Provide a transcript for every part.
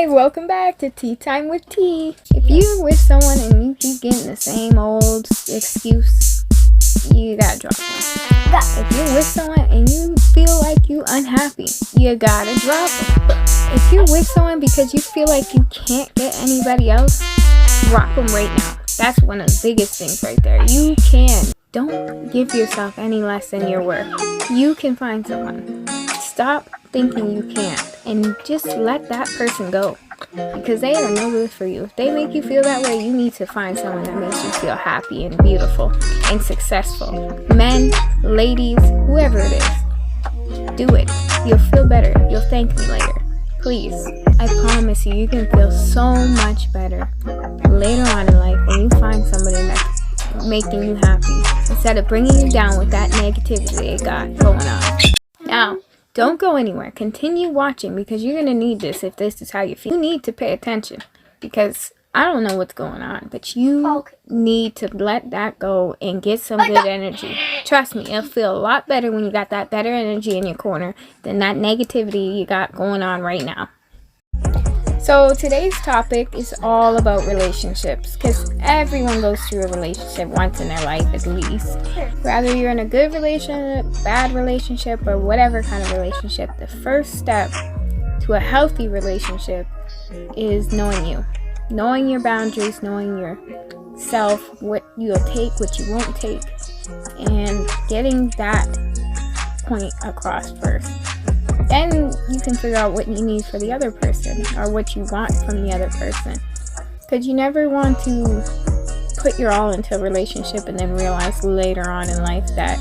Hey, welcome back to Tea Time with T. If you're with someone and you keep getting the same old excuse, you gotta drop them. If you're with someone and you feel like you unhappy, you gotta drop them. If you're with someone because you feel like you can't get anybody else, drop them right now. That's one of the biggest things right there. You can. Don't give yourself any less than your worth. You can find someone. Stop thinking you can't and just let that person go, because they are no good for you. If they make you feel that way, you need to find someone that makes you feel happy and beautiful and successful. Men, ladies, whoever it is, do it. You'll feel better. You'll thank me later. Please, I promise you, you can feel so much better later on in life when you find somebody that's making you happy instead of bringing you down with that negativity they got going on. Now, don't go anywhere. Continue watching, because you're going to need this if this is how you feel. You need to pay attention, because I don't know what's going on, but you need to let that go and get some good energy. Trust me, it'll feel a lot better when you got that better energy in your corner than that negativity you got going on right now. So today's topic is all about relationships, because everyone goes through a relationship once in their life at least. Whether you're in a good relationship, bad relationship, or whatever kind of relationship, the first step to a healthy relationship is knowing you. Knowing your boundaries, knowing yourself, what you'll take, what you won't take, and getting that point across first. Then you can figure out what you need for the other person, or what you want from the other person. Because you never want to put your all into a relationship and then realize later on in life that,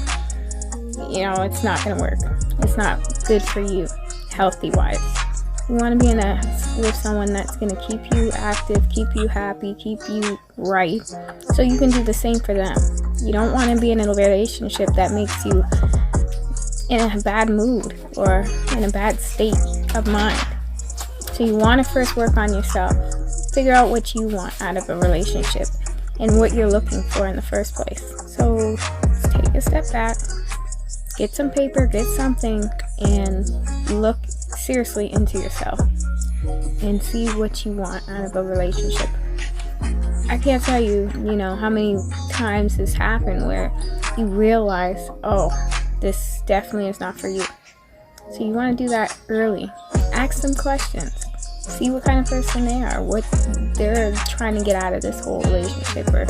it's not going to work. It's not good for you, healthy-wise. You want to be with someone that's going to keep you active, keep you happy, keep you right, so you can do the same for them. You don't want to be in a relationship that makes you in a bad mood or in a bad state of mind. So you want to first work on yourself. Figure out what you want out of a relationship and what you're looking for in the first place. So let's take a step back, get some paper, get something, and look seriously into yourself and see what you want out of a relationship. I can't tell you, how many times this happened where you realize, this definitely is not for you. So you want to do that early. Ask them questions. See what kind of person they are, what they're trying to get out of this whole relationship, or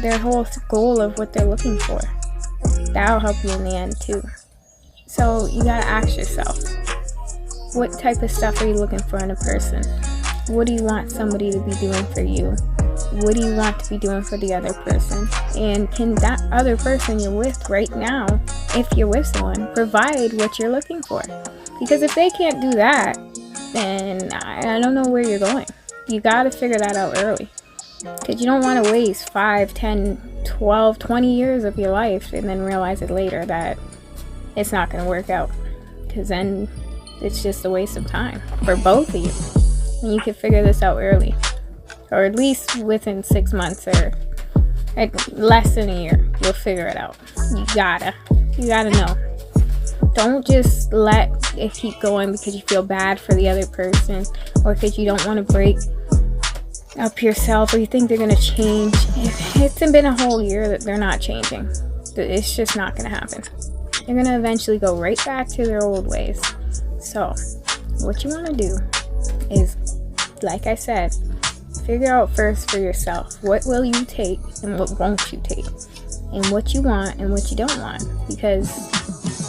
their whole goal of what they're looking for. That'll help you in the end too. So you gotta ask yourself, what type of stuff are you looking for in a person? What do you want somebody to be doing for you? What do you want to be doing for the other person? And can that other person you're with right now, if you're with someone, provide what you're looking for? Because if they can't do that, then I don't know where you're going. You got to figure that out early. Because you don't want to waste 5, 10, 12, 20 years of your life and then realize it later that it's not going to work out. Because then it's just a waste of time for both of you. And you can figure this out early. Or at least within 6 months, or at less than a year, you'll figure it out. You gotta know. Don't just let it keep going because you feel bad for the other person, or because you don't want to break up yourself, or you think they're gonna change. It's been a whole year that they're not changing. It's just not gonna happen. They're gonna eventually go right back to their old ways. So, what you want to do is, like I said, figure out first for yourself, what will you take and what won't you take, and what you want and what you don't want, because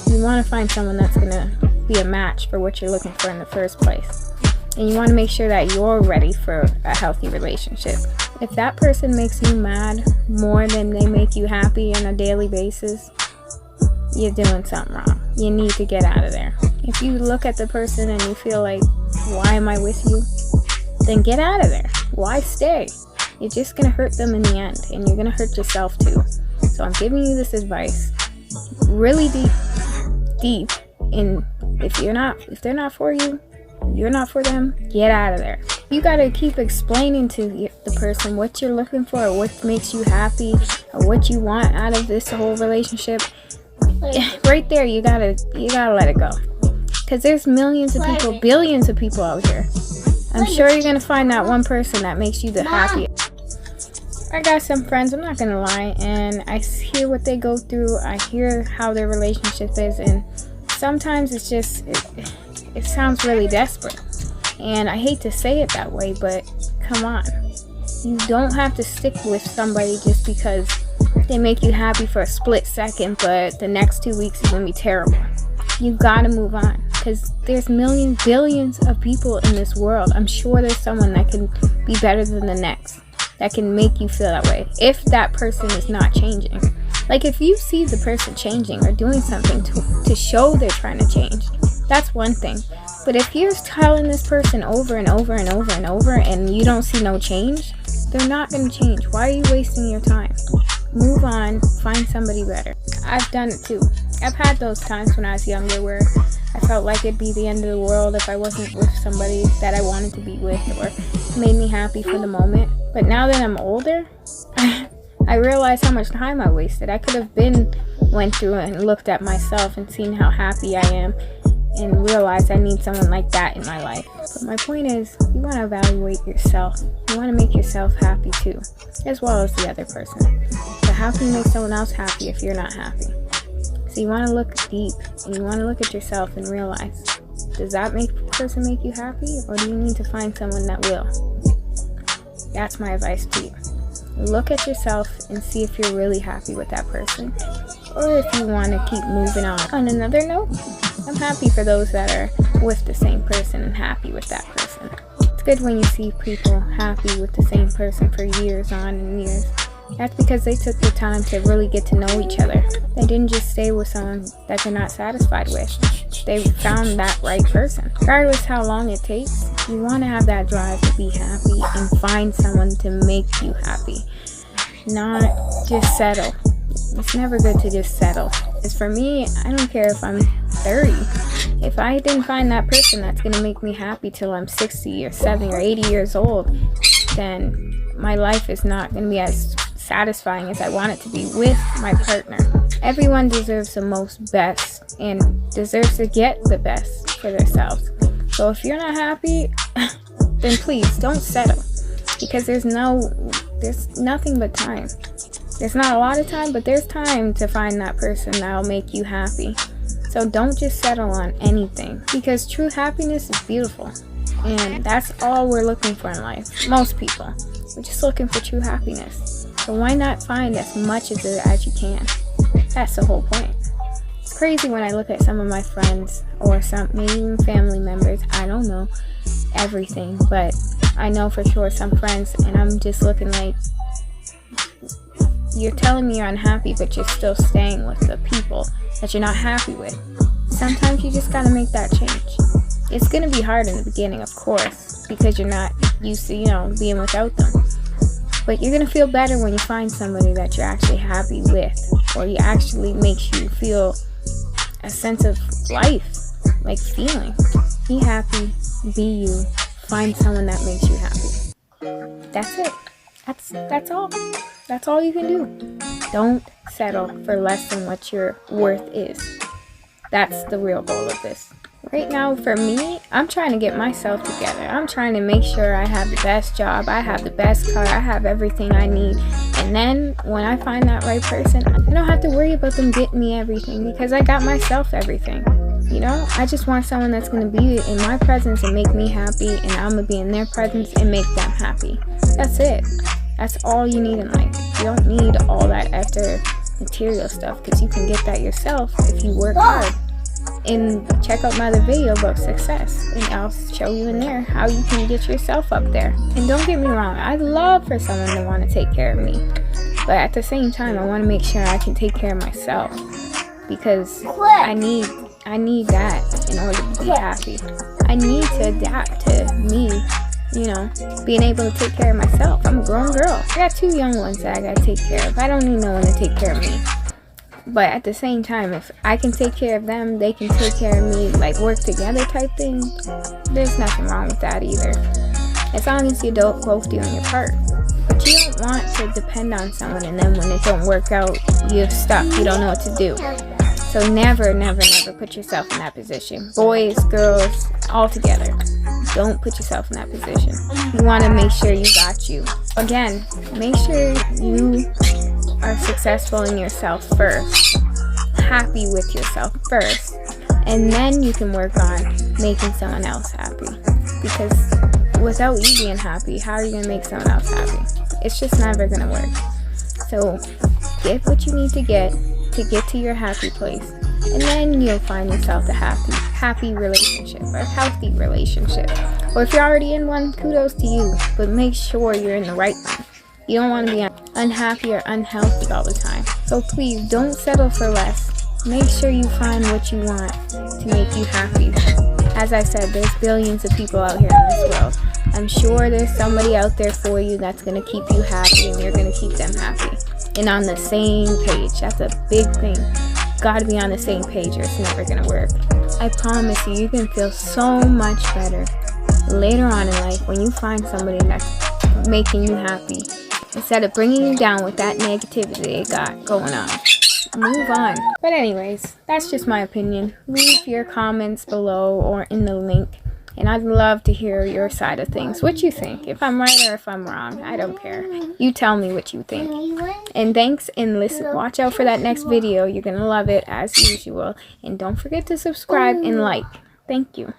you want to find someone that's going to be a match for what you're looking for in the first place. And you want to make sure that you're ready for a healthy relationship. If that person makes you mad more than they make you happy on a daily basis, you're doing something wrong. You need to get out of there. If you look at the person and you feel like, why am I with you? Then get out of there. Why stay? You're just going to hurt them in the end, and you're going to hurt yourself too. So I'm giving you this advice really deep. And if they're not for you, you're not for them, get out of there. You got to keep explaining to the person what you're looking for, or what makes you happy, or what you want out of this whole relationship. Right there, you gotta let it go. Because there's millions of people, billions of people out here I'm sure you're gonna find that one person that makes you the happiest. I got some friends, I'm not gonna lie, and I hear what they go through. I hear how their relationship is, and sometimes it's just, it sounds really desperate. And I hate to say it that way, but come on. You don't have to stick with somebody just because they make you happy for a split second, but the next 2 weeks is gonna be terrible. You gotta move on, because there's millions, billions of people in this world. I'm sure there's someone that can be better than the next, that can make you feel that way, if that person is not changing. Like, if you see the person changing or doing something to show they're trying to change, that's one thing. But if you're telling this person over and over and over and over and you don't see no change, they're not going to change. Why are you wasting your time? Move on, find somebody better. I've done it too. I've had those times when I was younger where I felt like it'd be the end of the world if I wasn't with somebody that I wanted to be with or made me happy for the moment. But now that I'm older, I realize how much time I wasted. I could have went through and looked at myself and seen how happy I am and realized I need someone like that in my life. But my point is, you want to evaluate yourself. You want to make yourself happy too, as well as the other person. But how can you make someone else happy if you're not happy? So you want to look deep and you want to look at yourself and realize, does that person make you happy, or do you need to find someone that will? That's my advice to you. Look at yourself and see if you're really happy with that person, or if you want to keep moving on. On another note, I'm happy for those that are with the same person and happy with that person. It's good when you see people happy with the same person for years on and years. That's because they took the time to really get to know each other. They didn't just stay with someone that they're not satisfied with. They found that right person. Regardless how long it takes, you want to have that drive to be happy and find someone to make you happy. Not just settle. It's never good to just settle. As for me, I don't care if I'm 30. If I didn't find that person that's going to make me happy till I'm 60 or 70 or 80 years old, then my life is not going to be as satisfying as I want it to be with my partner. Everyone deserves the most best and deserves to get the best for themselves. So if you're not happy, then please don't settle, because there's nothing but time. There's not a lot of time, but there's time to find that person that'll make you happy. So don't just settle on anything, because true happiness is beautiful, and that's all we're looking for in life. Most people, we're just looking for true happiness. So why not find as much of it as you can? That's the whole point. It's crazy when I look at some of my friends or maybe even family members. I don't know everything, but I know for sure some friends, and I'm just looking like, you're telling me you're unhappy, but you're still staying with the people that you're not happy with. Sometimes you just gotta make that change. It's gonna be hard in the beginning, of course, because you're not used to, being without them. But you're gonna feel better when you find somebody that you're actually happy with, or you actually makes you feel a sense of life, like feeling. Be happy, be you, find someone that makes you happy. That's it. That's all. That's all you can do. Don't settle for less than what your worth is. That's the real goal of this. Right now, for me, I'm trying to get myself together. I'm trying to make sure I have the best job, I have the best car, I have everything I need. And then when I find that right person, I don't have to worry about them getting me everything, because I got myself everything. I just want someone that's going to be in my presence and make me happy, and I'm going to be in their presence and make them happy. That's it. That's all you need in life. You don't need all that extra material stuff, because you can get that yourself if you work hard. And check out my other video about success, and I'll show you in there how you can get yourself up there. And don't get me wrong, I'd love for someone to want to take care of me, but at the same time, I want to make sure I can take care of myself, because I need that in order to be happy. I need to adapt to me, being able to take care of myself. I'm a grown girl. I got 2 young ones that I gotta take care of. I don't need no one to take care of me. But at the same time, if I can take care of them, they can take care of me, like work together type thing, there's nothing wrong with that either. As long as you don't both doing your part. But you don't want to depend on someone, and then when it don't work out, you're stuck. You don't know what to do. So never, never, never put yourself in that position. Boys, girls, all together. Don't put yourself in that position. You want to make sure you got you. Again, make sure you are successful in yourself first. Happy with yourself first. And then you can work on making someone else happy. Because without you being happy, how are you going to make someone else happy? It's just never going to work. So get what you need to get to your happy place. And then you'll find yourself a happy relationship, or healthy relationship. Or if you're already in one, kudos to you. But make sure you're in the right one. You don't want to be unhappy or unhealthy all the time. So please don't settle for less. Make sure you find what you want to make you happy. As I said, there's billions of people out here in this world. I'm sure there's somebody out there for you that's going to keep you happy, and you're going to keep them happy. And on the same page. That's a big thing. Gotta be on the same page or it's never going to work. I promise you, you can feel so much better later on in life when you find somebody that's making you happy, instead of bringing you down with that negativity they got going on. Move on. But anyways, that's just my opinion. Leave your comments below or in the link, and I'd love to hear your side of things. What you think, if I'm right or if I'm wrong. I don't care. You tell me what you think. And thanks, and listen, watch out for that next video. You're gonna love it as usual. And don't forget to subscribe and like. Thank you.